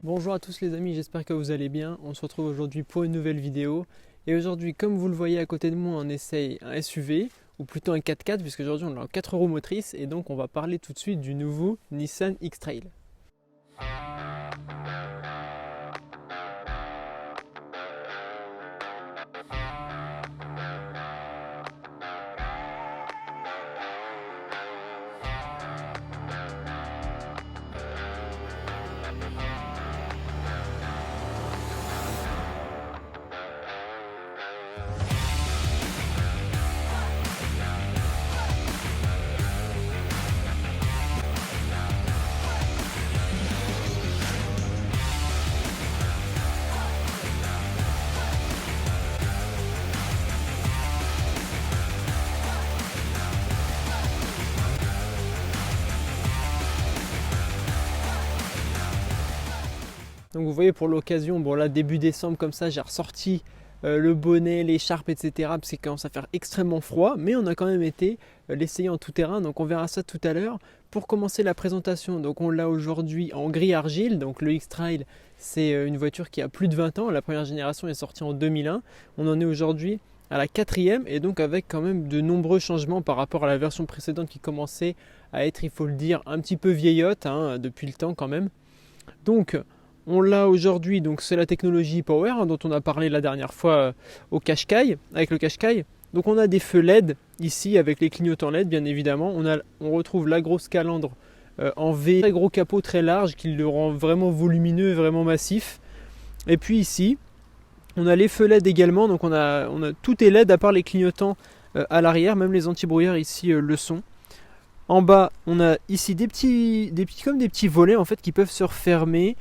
Bonjour à tous les amis, j'espère que vous allez bien. On se retrouve aujourd'hui pour une nouvelle vidéo. Et aujourd'hui, comme vous le voyez à côté de moi, on essaye un SUV, ou plutôt un 4x4, puisque aujourd'hui on est en 4 roues motrices. Et donc on va parler tout de suite du nouveau Nissan X-Trail. Donc vous voyez pour l'occasion, bon là début décembre comme ça, j'ai ressorti le bonnet, l'écharpe, etc. Parce qu'il commence à faire extrêmement froid, mais on a quand même été l'essayer en tout terrain, donc on verra ça tout à l'heure. Pour commencer la présentation, donc on l'a aujourd'hui en gris argile, donc le X-Trail c'est une voiture qui a plus de 20 ans, la première génération est sortie en 2001, on en est aujourd'hui à la quatrième et donc avec quand même de nombreux changements par rapport à la version précédente qui commençait à être, il faut le dire, un petit peu vieillotte depuis le temps quand même. Donc on l'a aujourd'hui, donc c'est la technologie Power dont on a parlé la dernière fois au Qashqai, avec le Qashqai. Donc on a des feux LED ici avec les clignotants LED bien évidemment. On retrouve la grosse calandre en V, très gros capot très large qui le rend vraiment volumineux et vraiment massif. Et puis ici, on a les feux LED également, donc on a tout est LED à part les clignotants à l'arrière, même les anti-brouillards ici le sont. En bas, on a ici des petits volets en fait qui peuvent se refermer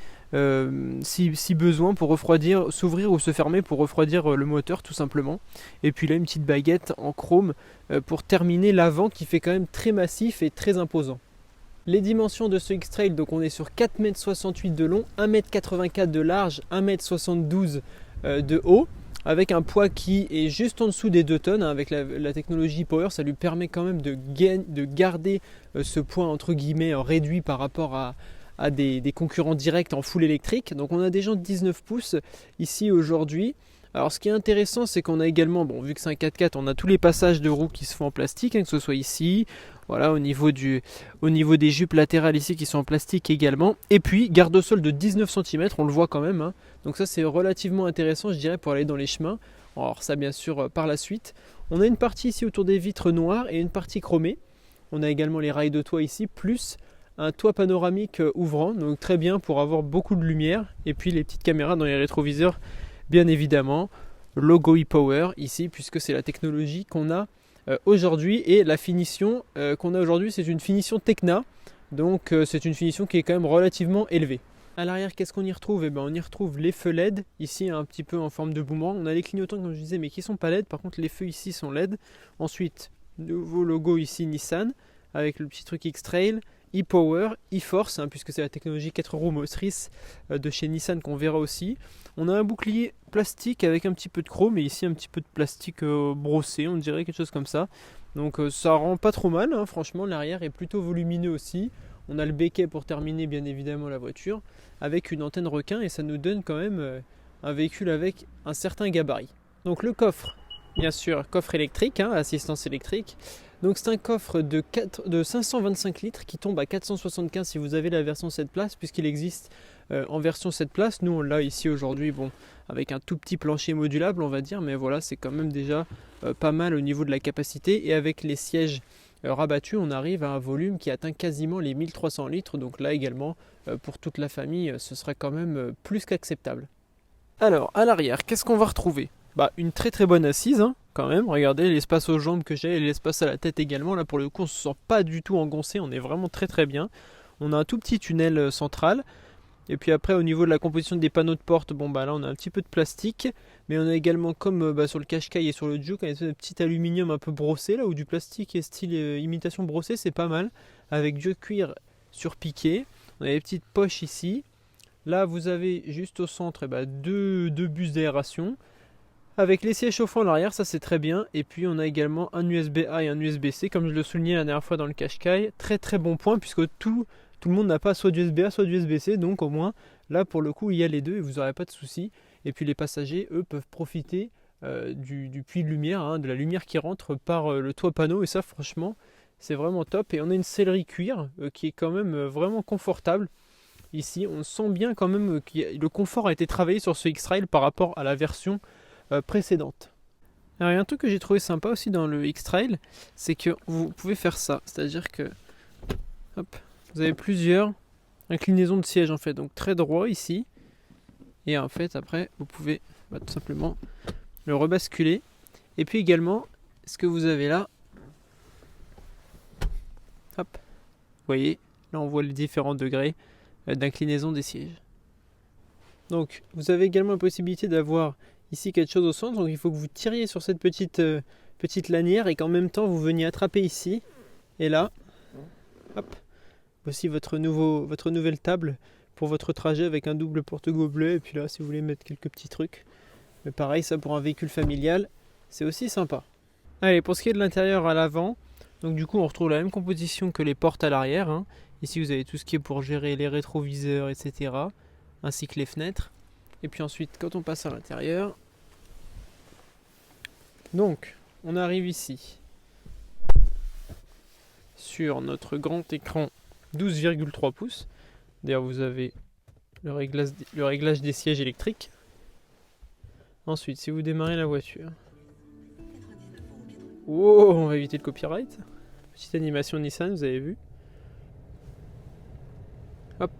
si besoin pour refroidir, s'ouvrir ou se fermer pour refroidir le moteur tout simplement. Et puis là une petite baguette en chrome pour terminer l'avant qui fait quand même très massif et très imposant. Les dimensions de ce X-Trail, donc on est sur 4,68 m de long, 1,84 m de large, 1,72 m de haut, avec un poids qui est juste en dessous des 2 tonnes. Avec la technologie Power, ça lui permet quand même de garder ce poids entre guillemets réduit par rapport à des concurrents directs en full électrique. Donc on a des jantes 19 pouces ici aujourd'hui. Alors ce qui est intéressant, c'est qu'on a également, bon vu que c'est un 4x4, on a tous les passages de roues qui se font en plastique, que ce soit ici, voilà, au niveau des jupes latérales ici qui sont en plastique également. Et puis garde-sol de 19 cm, on le voit quand même. Donc ça c'est relativement intéressant je dirais pour aller dans les chemins. Alors ça bien sûr par la suite. On a une partie ici autour des vitres noires et une partie chromée. On a également les rails de toit ici, plus un toit panoramique ouvrant, donc très bien pour avoir beaucoup de lumière. Et puis les petites caméras dans les rétroviseurs, bien évidemment. Logo e-Power ici, puisque c'est la technologie qu'on a aujourd'hui. Et la finition qu'on a aujourd'hui, c'est une finition Tecna. Donc c'est une finition qui est quand même relativement élevée. À l'arrière, qu'est-ce qu'on y retrouve? On y retrouve les feux LED, ici un petit peu en forme de boomerang. On a les clignotants comme je disais, mais qui sont pas LED. Par contre, les feux ici sont LED. Ensuite, nouveau logo ici Nissan, avec le petit truc X-Trail. e-Power, e-Force, puisque c'est la technologie 4 roues motrices de chez Nissan qu'on verra aussi. On a un bouclier plastique avec un petit peu de chrome et ici un petit peu de plastique brossé, on dirait quelque chose comme ça. Donc ça rend pas trop mal, franchement l'arrière est plutôt volumineux aussi. On a le béquet pour terminer bien évidemment la voiture avec une antenne requin et ça nous donne quand même un véhicule avec un certain gabarit. Donc le coffre, bien sûr, coffre électrique, assistance électrique. Donc c'est un coffre de 525 litres qui tombe à 475 si vous avez la version 7 places, puisqu'il existe en version 7 places. Nous on l'a ici aujourd'hui, bon, avec un tout petit plancher modulable on va dire, mais voilà, c'est quand même déjà pas mal au niveau de la capacité. Et avec les sièges rabattus, on arrive à un volume qui atteint quasiment les 1300 litres. Donc là également, pour toute la famille, ce sera quand même plus qu'acceptable. Alors à l'arrière, qu'est-ce qu'on va retrouver? Une très très bonne assise quand même, regardez l'espace aux jambes que j'ai et l'espace à la tête également. Là pour le coup on se sent pas du tout engoncé, on est vraiment très très bien. On a un tout petit tunnel central. Et puis après au niveau de la composition des panneaux de porte, là on a un petit peu de plastique. Mais on a également comme sur le Qashqai et sur le Juke, un petit aluminium un peu brossé là, ou du plastique et style imitation brossé, c'est pas mal. Avec du cuir surpiqué. On a des petites poches ici. Là vous avez juste au centre deux bus d'aération. Avec les sièges chauffants à l'arrière, ça c'est très bien. Et puis on a également un USB-A et un USB-C, comme je le soulignais la dernière fois dans le Qashqai. Très très bon point puisque tous tout le monde n'a pas soit du USB-A soit du USB-C, donc au moins là pour le coup il y a les deux et vous n'aurez pas de soucis. Et puis les passagers eux peuvent profiter du puits de lumière, hein, de la lumière qui rentre par le toit panneau, et ça franchement c'est vraiment top. Et on a une sellerie cuir qui est quand même vraiment confortable. Ici on sent bien quand même que le confort a été travaillé sur ce X-Trail par rapport à la version précédente. Alors il y a un truc que j'ai trouvé sympa aussi dans le X-Trail, c'est que vous pouvez faire ça, c'est-à-dire que hop, vous avez plusieurs inclinaisons de siège en fait, donc très droit ici, et en fait après vous pouvez tout simplement le rebasculer. Et puis également ce que vous avez là, hop, vous voyez, là on voit les différents degrés d'inclinaison des sièges. Donc vous avez également la possibilité d'avoir ici quelque chose au centre, donc il faut que vous tiriez sur cette petite lanière et qu'en même temps vous veniez attraper ici, et là, hop, voici votre nouvelle table pour votre trajet avec un double porte-gobelet, et puis là si vous voulez mettre quelques petits trucs, mais pareil ça pour un véhicule familial, c'est aussi sympa. Allez, pour ce qui est de l'intérieur à l'avant, donc du coup on retrouve la même composition que les portes à l'arrière, hein. Ici vous avez tout ce qui est pour gérer les rétroviseurs, etc., ainsi que les fenêtres. Et puis ensuite quand on passe à l'intérieur, donc on arrive ici sur notre grand écran 12,3 pouces. D'ailleurs vous avez le réglage des sièges électriques. Ensuite si vous démarrez la voiture, wow, on va éviter le copyright. Petite animation Nissan, vous avez vu. Hop.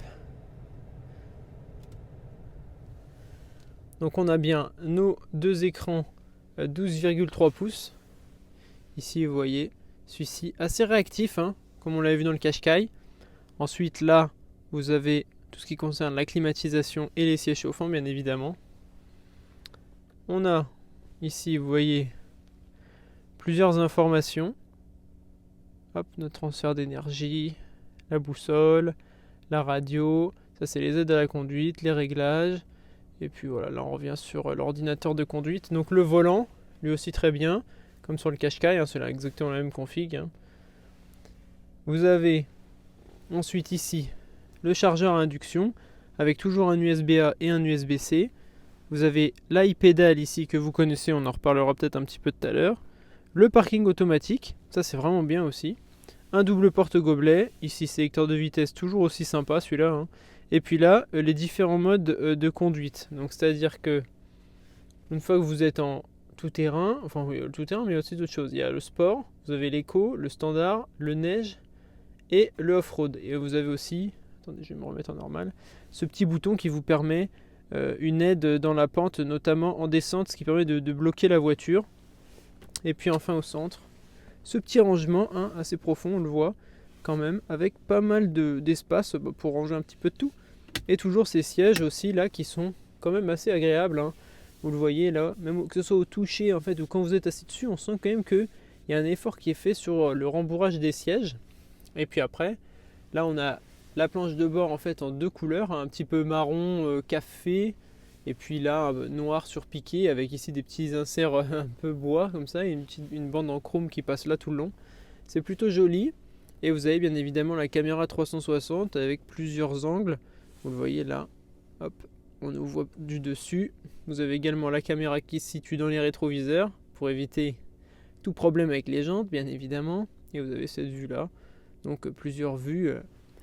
Donc on a bien nos deux écrans 12,3 pouces. Ici vous voyez, celui-ci assez réactif, hein, comme on l'avait vu dans le Qashqai. Ensuite là, vous avez tout ce qui concerne la climatisation et les sièges chauffants bien évidemment. On a ici, vous voyez, plusieurs informations. Hop, notre transfert d'énergie, la boussole, la radio, ça c'est les aides à la conduite, les réglages. Et puis voilà, là on revient sur l'ordinateur de conduite. Donc le volant, lui aussi très bien, comme sur le Qashqai, hein, c'est là exactement la même config, hein. Vous avez ensuite ici le chargeur à induction, avec toujours un USB-A et un USB-C. Vous avez l'iPedal ici que vous connaissez, on en reparlera peut-être un petit peu tout à l'heure. Le parking automatique, ça c'est vraiment bien aussi. Un double porte-gobelet, ici sélecteur de vitesse, toujours aussi sympa celui-là, hein. Et puis là, les différents modes de conduite. Donc c'est-à-dire que une fois que vous êtes en tout-terrain, enfin oui, le tout-terrain, mais il y a aussi d'autres choses. Il y a le sport, vous avez l'éco, le standard, le neige et le off-road. Et vous avez aussi, attendez, je vais me remettre en normal, ce petit bouton qui vous permet une aide dans la pente, notamment en descente, ce qui permet de bloquer la voiture. Et puis enfin au centre, ce petit rangement, hein, assez profond, on le voit quand même, avec pas mal d'espace pour ranger un petit peu de tout. Et toujours ces sièges aussi là qui sont quand même assez agréables, hein. Vous le voyez là, même que ce soit au toucher en fait ou quand vous êtes assis dessus, on sent quand même qu'il y a un effort qui est fait sur le rembourrage des sièges. Et puis après, là on a la planche de bord en fait en deux couleurs, un petit peu marron café, et puis là noir surpiqué avec ici des petits inserts un peu bois comme ça, et une bande en chrome qui passe là tout le long. C'est plutôt joli. Et vous avez bien évidemment la caméra 360 avec plusieurs angles. Vous le voyez là, hop, on nous voit du dessus. Vous avez également la caméra qui se situe dans les rétroviseurs pour éviter tout problème avec les jantes bien évidemment. Et vous avez cette vue là, donc plusieurs vues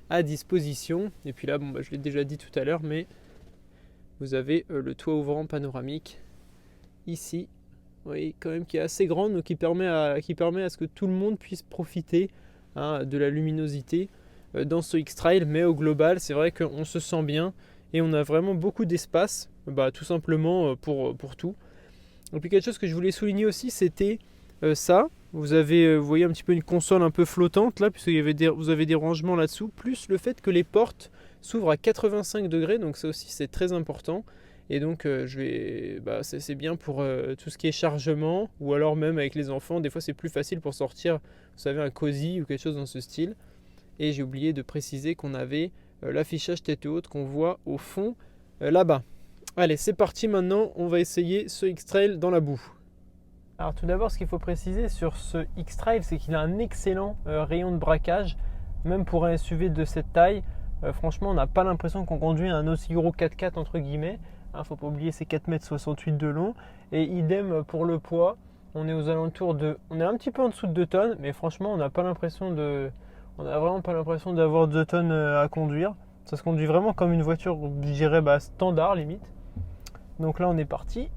à disposition. Et puis là, bon, je l'ai déjà dit tout à l'heure, mais vous avez le toit ouvrant panoramique ici. Vous voyez quand même qui est assez grand, donc qui permet à ce que tout le monde puisse profiter, hein, de la luminosité dans ce X-Trail. Mais au global, c'est vrai qu'on se sent bien et on a vraiment beaucoup d'espace, tout simplement pour tout. Et puis quelque chose que je voulais souligner aussi, c'était ça. Vous voyez un petit peu une console un peu flottante là, puisque vous avez des rangements là-dessous, plus le fait que les portes s'ouvrent à 85 degrés, donc ça aussi c'est très important. Et donc c'est bien pour tout ce qui est chargement, ou alors même avec les enfants, des fois c'est plus facile pour sortir, vous savez, un cosy ou quelque chose dans ce style. Et j'ai oublié de préciser qu'on avait l'affichage tête haute qu'on voit au fond là-bas. Allez, c'est parti maintenant, on va essayer ce X-Trail dans la boue. Alors tout d'abord, ce qu'il faut préciser sur ce X-Trail, c'est qu'il a un excellent rayon de braquage, même pour un SUV de cette taille. Franchement, on n'a pas l'impression qu'on conduit un aussi gros 4x4 entre guillemets. Faut pas oublier ces 4,68 m de long. Et idem pour le poids, on est aux alentours de, on est un petit peu en dessous de 2 tonnes, mais franchement, on n'a vraiment pas l'impression d'avoir 2 tonnes à conduire. Ça se conduit vraiment comme une voiture, je dirais, standard limite. Donc là, on est parti.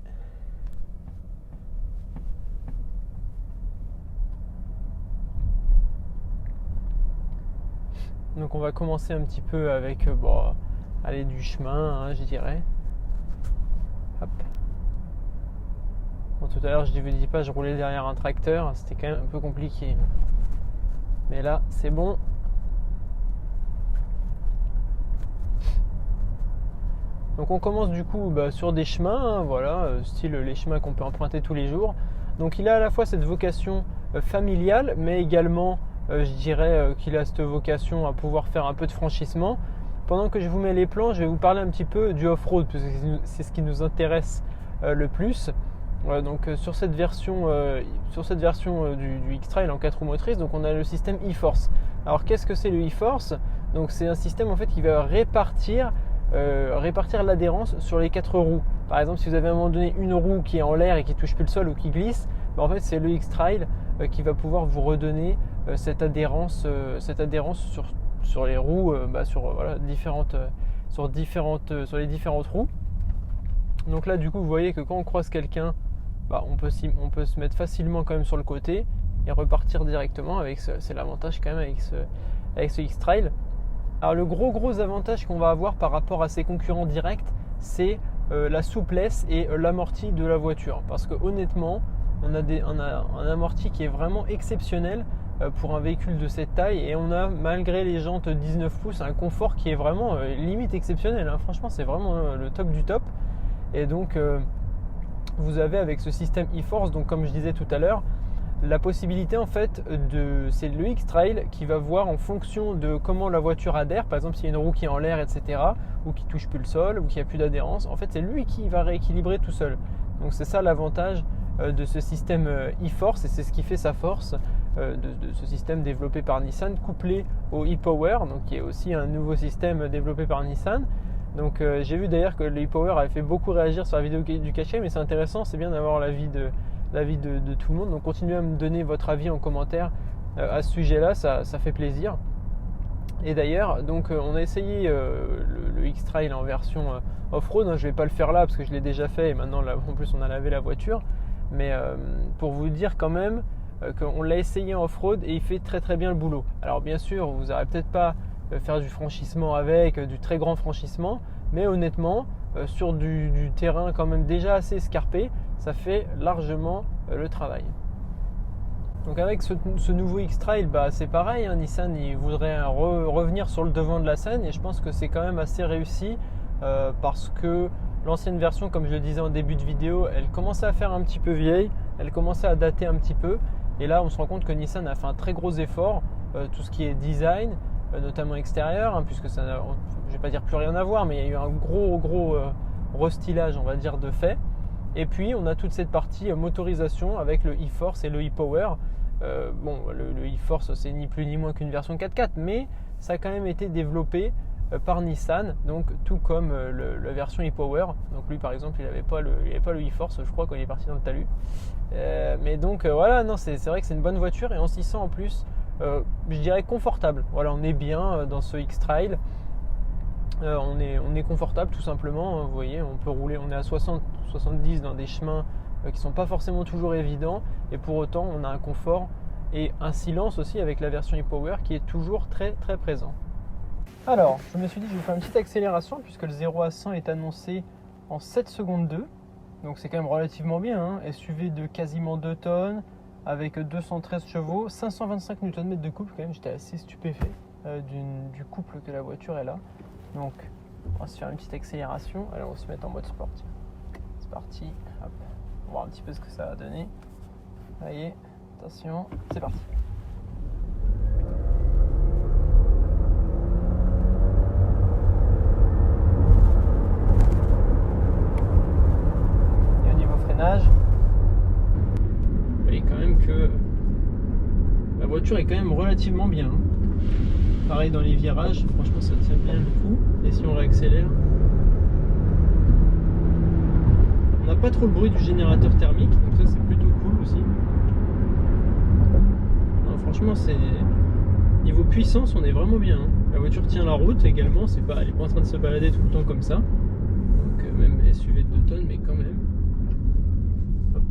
Donc on va commencer un petit peu avec aller du chemin, je dirais. Hop. Bon, tout à l'heure, je ne vous dis pas, je roulais derrière un tracteur, c'était quand même un peu compliqué. Mais là, c'est bon. Donc on commence du coup sur des chemins, style les chemins qu'on peut emprunter tous les jours. Donc il a à la fois cette vocation familiale, mais également je dirais qu'il a cette vocation à pouvoir faire un peu de franchissement. Pendant que je vous mets les plans, je vais vous parler un petit peu du off-road, parce que c'est ce qui nous intéresse le plus. Donc sur cette version du X-Trail en 4 roues motrices, donc on a le système e-Force. Alors qu'est-ce que c'est le e-Force? Donc c'est un système en fait qui va répartir l'adhérence sur les 4 roues. Par exemple, si vous avez à un moment donné une roue qui est en l'air et qui touche plus le sol ou qui glisse, en fait c'est le X-Trail qui va pouvoir vous redonner cette adhérence sur les roues, sur les différentes roues. Donc là du coup vous voyez que quand on croise quelqu'un, on peut se mettre facilement quand même sur le côté et repartir directement. C'est l'avantage quand même avec ce X-Trail. Alors le gros avantage qu'on va avoir par rapport à ses concurrents directs, c'est la souplesse et l'amorti de la voiture. Parce que honnêtement, on a un amorti qui est vraiment exceptionnel pour un véhicule de cette taille, et on a, malgré les jantes 19 pouces, un confort qui est vraiment limite exceptionnel. Franchement, c'est vraiment le top du top. Et donc vous avez avec ce système e-Force, donc comme je disais tout à l'heure, la possibilité en fait c'est le X-Trail qui va voir en fonction de comment la voiture adhère. Par exemple, s'il y a une roue qui est en l'air, etc., ou qui touche plus le sol, ou qui a plus d'adhérence, en fait c'est lui qui va rééquilibrer tout seul. Donc c'est ça l'avantage de ce système e-Force, et c'est ce qui fait sa force de ce système développé par Nissan, couplé au e-Power, donc qui est aussi un nouveau système développé par Nissan. Donc j'ai vu d'ailleurs que le e-Power avait fait beaucoup réagir sur la vidéo du cachet, mais c'est intéressant, c'est bien d'avoir l'avis de tout le monde. Donc continuez à me donner votre avis en commentaire à ce sujet-là, ça fait plaisir. Et d'ailleurs, donc on a essayé le X-Trail en version off-road. Je ne vais pas le faire là parce que je l'ai déjà fait, et maintenant là, en plus on a lavé la voiture. Mais pour vous dire quand même qu'on l'a essayé en off-road et il fait très bien le boulot. Alors bien sûr, vous n'aurez peut-être pas faire du franchissement avec, du très grand franchissement, mais honnêtement, sur du terrain quand même déjà assez escarpé, ça fait largement le travail. Donc avec ce nouveau X-Trail, c'est pareil, Nissan il voudrait revenir sur le devant de la scène, et je pense que c'est quand même assez réussi parce que l'ancienne version, comme je le disais en début de vidéo, elle commençait à faire un petit peu vieille, elle commençait à dater un petit peu, et là on se rend compte que Nissan a fait un très gros effort, tout ce qui est design, notamment extérieur, puisque ça n'a, je ne vais pas dire plus rien à voir, mais il y a eu un gros restylage, on va dire, de fait. Et puis on a toute cette partie motorisation avec le e-Force et le e-Power. Le e-Force c'est ni plus ni moins qu'une version 4x4, mais ça a quand même été développé par Nissan, donc tout comme la version e-Power. Donc lui par exemple il n'avait pas le e-Force, je crois, quand il est parti dans le talus. Mais donc voilà, non, c'est vrai que c'est une bonne voiture, et on s'y sent en plus, je dirais, confortable. Voilà, on est bien dans ce X-Trail. On est confortable tout simplement, vous voyez, on peut rouler, on est à 60-70 dans des chemins qui ne sont pas forcément toujours évidents, et pour autant on a un confort et un silence aussi avec la version e-Power qui est toujours très présent. Alors, je me suis dit que je vais vous faire une petite accélération puisque le 0 à 100 est annoncé en 7 secondes 2, donc c'est quand même relativement bien, SUV de quasiment 2 tonnes avec 213 chevaux, 525 Nm de couple, quand même j'étais assez stupéfait du couple que la voiture est là. Donc on va se faire une petite accélération. Allez, on va se mettre en mode sport. C'est parti. Hop. On va voir un petit peu ce que ça va donner. Allez, attention, c'est parti. Et au niveau freinage, vous voyez quand même que la voiture est quand même relativement bien. Pareil dans les virages, franchement ça tient bien le coup. Et si on réaccélère, on n'a pas trop le bruit du générateur thermique, donc ça c'est plutôt cool aussi. Non, franchement c'est niveau puissance on est vraiment bien. Hein. La voiture tient la route également, elle est pas en train de se balader tout le temps comme ça. Donc même SUV de 2 tonnes, mais quand même. Hop.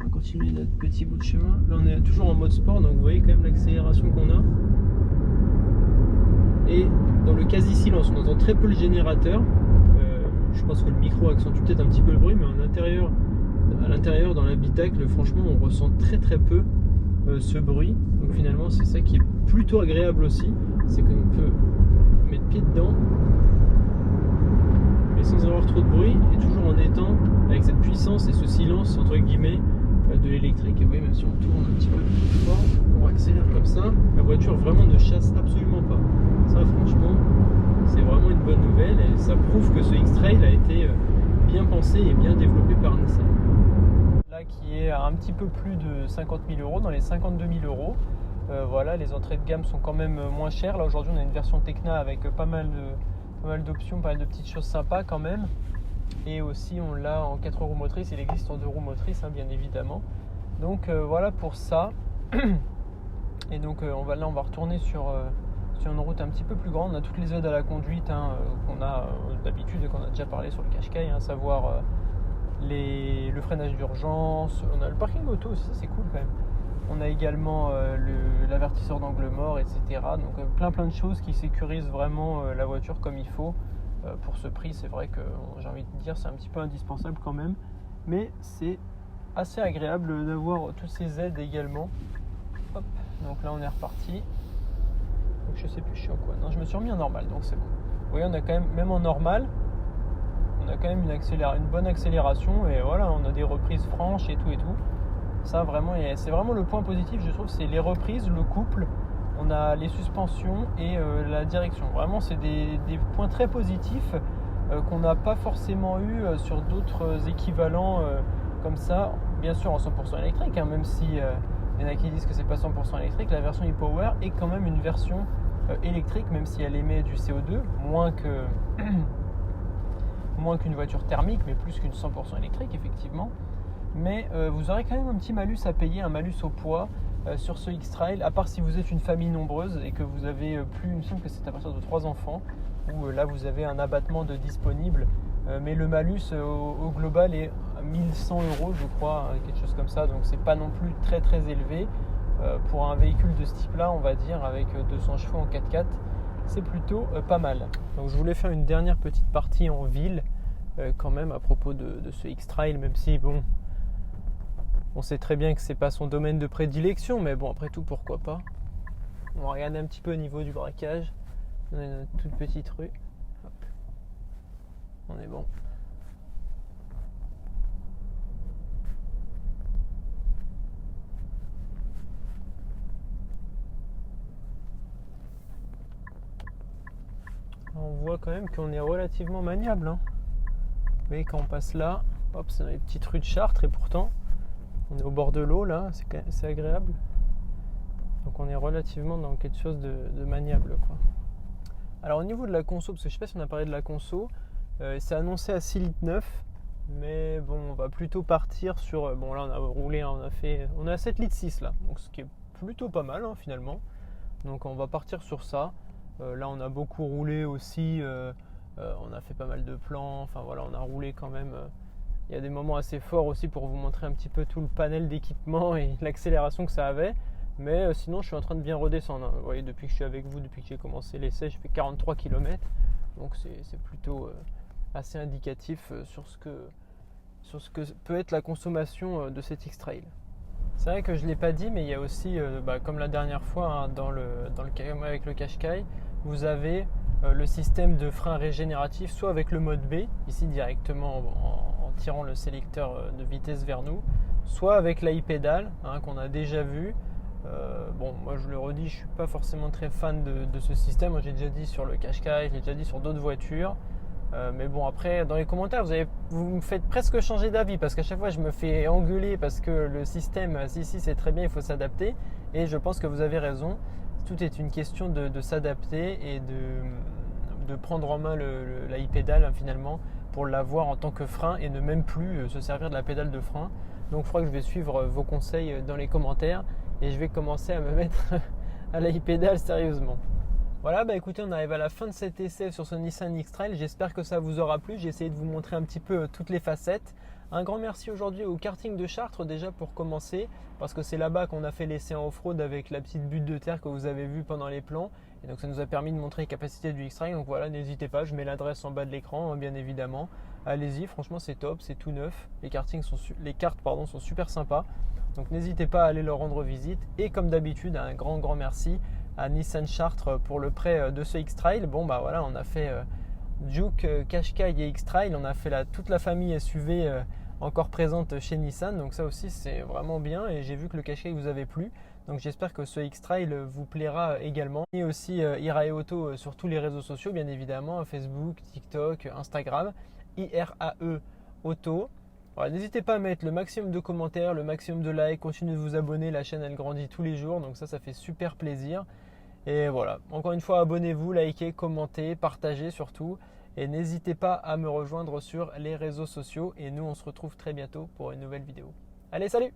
On va continuer notre petit bout de chemin. Là on est toujours en mode sport, donc vous voyez quand même l'accélération qu'on a. Et dans le quasi-silence, on entend très peu le générateur. Je pense que le micro accentue peut-être un petit peu le bruit, mais à l'intérieur, dans l'habitacle, franchement, on ressent très très peu ce bruit. Donc finalement, c'est ça qui est plutôt agréable aussi, c'est qu'on peut mettre pied dedans, mais sans avoir trop de bruit, et toujours en étant avec cette puissance et ce silence entre guillemets de l'électrique. Et oui, même si on tourne un petit peu plus fort, on accélère comme ça, la voiture vraiment ne chasse absolument pas. Ça, franchement, c'est vraiment une bonne nouvelle et ça prouve que ce X-Trail a été bien pensé et bien développé par Nissan. Là, qui est à un petit peu plus de 50 000 euros, dans les 52 000 euros. Voilà, les entrées de gamme sont quand même moins chères. Là, aujourd'hui, on a une version Tecna avec pas mal d'options, pas mal de petites choses sympas quand même. Et aussi, on l'a en 4 roues motrices. Il existe en 2 roues motrices, hein, bien évidemment. Donc, voilà pour ça. Et donc, on va retourner sur une route un petit peu plus grande. On a toutes les aides à la conduite qu'on a d'habitude et qu'on a déjà parlé sur le Qashqai, à savoir le freinage d'urgence. On a le parking auto aussi, ça c'est cool quand même. On a également l'avertisseur d'angle mort, etc. Donc plein de choses qui sécurisent vraiment la voiture comme il faut. Pour ce prix, c'est vrai que j'ai envie de dire c'est un petit peu indispensable quand même. Mais c'est assez agréable d'avoir toutes ces aides également. Hop, donc là on est reparti. Donc je sais plus je suis en quoi. Non, je me suis remis en normal, donc c'est bon. Vous voyez, on a quand même en normal, on a quand même une bonne accélération et voilà, on a des reprises franches et tout. Ça vraiment, c'est vraiment le point positif, je trouve, c'est les reprises, le couple. On a les suspensions et la direction. Vraiment, c'est des points très positifs qu'on n'a pas forcément eu sur d'autres équivalents comme ça. Bien sûr en 100% électrique, hein, même si il y en a qui disent que c'est pas 100% électrique. La version e-Power est quand même une version électrique, même si elle émet du CO2, moins qu'une voiture thermique, mais plus qu'une 100% électrique, effectivement. Mais vous aurez quand même un petit malus à payer, un malus au poids sur ce X-Trail, à part si vous êtes une famille nombreuse et que vous avez il me semble que c'est à partir de 3 enfants, où là vous avez un abattement de disponible. Mais le malus au global est 1100 euros, je crois, quelque chose comme ça, donc c'est pas non plus très très élevé pour un véhicule de ce type là, on va dire, avec 200 chevaux en 4x4, c'est plutôt pas mal. Donc je voulais faire une dernière petite partie en ville quand même à propos de ce X-Trail, même si bon, on sait très bien que c'est pas son domaine de prédilection, mais bon, après tout, pourquoi pas. On va regarder un petit peu au niveau du braquage. On a une toute petite rue. Hop. On est bon. On voit quand même qu'on est relativement maniable. Hein. Vous voyez, quand on passe là, hop, c'est dans les petites rues de Chartres et pourtant, on est au bord de l'eau là, c'est agréable. Donc on est relativement dans quelque chose de maniable, quoi. Alors au niveau de la conso, parce que je sais pas si on a parlé de la conso, c'est annoncé à 6,9 litres, mais bon, on va plutôt partir sur, bon là on a roulé, on est à 7,6 litres là, donc ce qui est plutôt pas mal hein, finalement. Donc on va partir sur ça. Là on a beaucoup roulé aussi, on a fait pas mal de plans, enfin voilà, on a roulé quand même. Il y a des moments assez forts aussi pour vous montrer un petit peu tout le panel d'équipement et l'accélération que ça avait. Mais sinon, je suis en train de bien redescendre. Hein. Vous voyez, depuis que je suis avec vous, depuis que j'ai commencé l'essai, je fais 43 km. Donc c'est plutôt assez indicatif sur ce que peut être la consommation de cet X-Trail. C'est vrai que je ne l'ai pas dit, mais il y a aussi, comme la dernière fois, hein, avec le Qashqai, vous avez le système de frein régénératif, soit avec le mode B, ici directement en tirant le sélecteur de vitesse vers nous, soit avec la e-pédale, hein, qu'on a déjà vu. Bon, moi je le redis, je suis pas forcément très fan de ce système. Moi j'ai déjà dit sur le Qashqai, je l'ai déjà dit sur d'autres voitures. Mais bon, après dans les commentaires vous me faites presque changer d'avis parce qu'à chaque fois je me fais engueuler parce que le système, si c'est très bien, il faut s'adapter. Et je pense que vous avez raison. Tout est une question de s'adapter et de prendre en main la e-pédale hein, finalement pour l'avoir en tant que frein et ne même plus se servir de la pédale de frein. Donc je crois que je vais suivre vos conseils dans les commentaires et je vais commencer à me mettre à la e-pédale sérieusement. Voilà, bah écoutez, on arrive à la fin de cet essai sur ce Nissan X-Trail. J'espère que ça vous aura plu. J'ai essayé de vous montrer un petit peu toutes les facettes. Un grand merci aujourd'hui au karting de Chartres déjà pour commencer, parce que c'est là-bas qu'on a fait l'essai en off-road avec la petite butte de terre que vous avez vue pendant les plans. Et donc ça nous a permis de montrer les capacités du X-Trail. Donc voilà, n'hésitez pas, je mets l'adresse en bas de l'écran, hein, bien évidemment. Allez-y, franchement c'est top, c'est tout neuf. Les cartes sont super sympas. Donc n'hésitez pas à aller leur rendre visite. Et comme d'habitude, un grand merci à Nissan Chartres pour le prêt de ce X-Trail. Bon bah voilà, on a fait Juke, Qashqai et X-Trail. On a fait toute la famille SUV encore présente chez Nissan. Donc ça aussi c'est vraiment bien et j'ai vu que le Qashqai vous avait plu. Donc j'espère que ce X-Trail vous plaira également. Et aussi Irae Auto sur tous les réseaux sociaux bien évidemment, Facebook, TikTok, Instagram, IRAE Auto. Voilà, n'hésitez pas à mettre le maximum de commentaires, le maximum de likes, continuez de vous abonner, la chaîne elle grandit tous les jours, donc ça fait super plaisir. Et voilà, encore une fois abonnez-vous, likez, commentez, partagez surtout. Et n'hésitez pas à me rejoindre sur les réseaux sociaux et nous on se retrouve très bientôt pour une nouvelle vidéo. Allez, salut!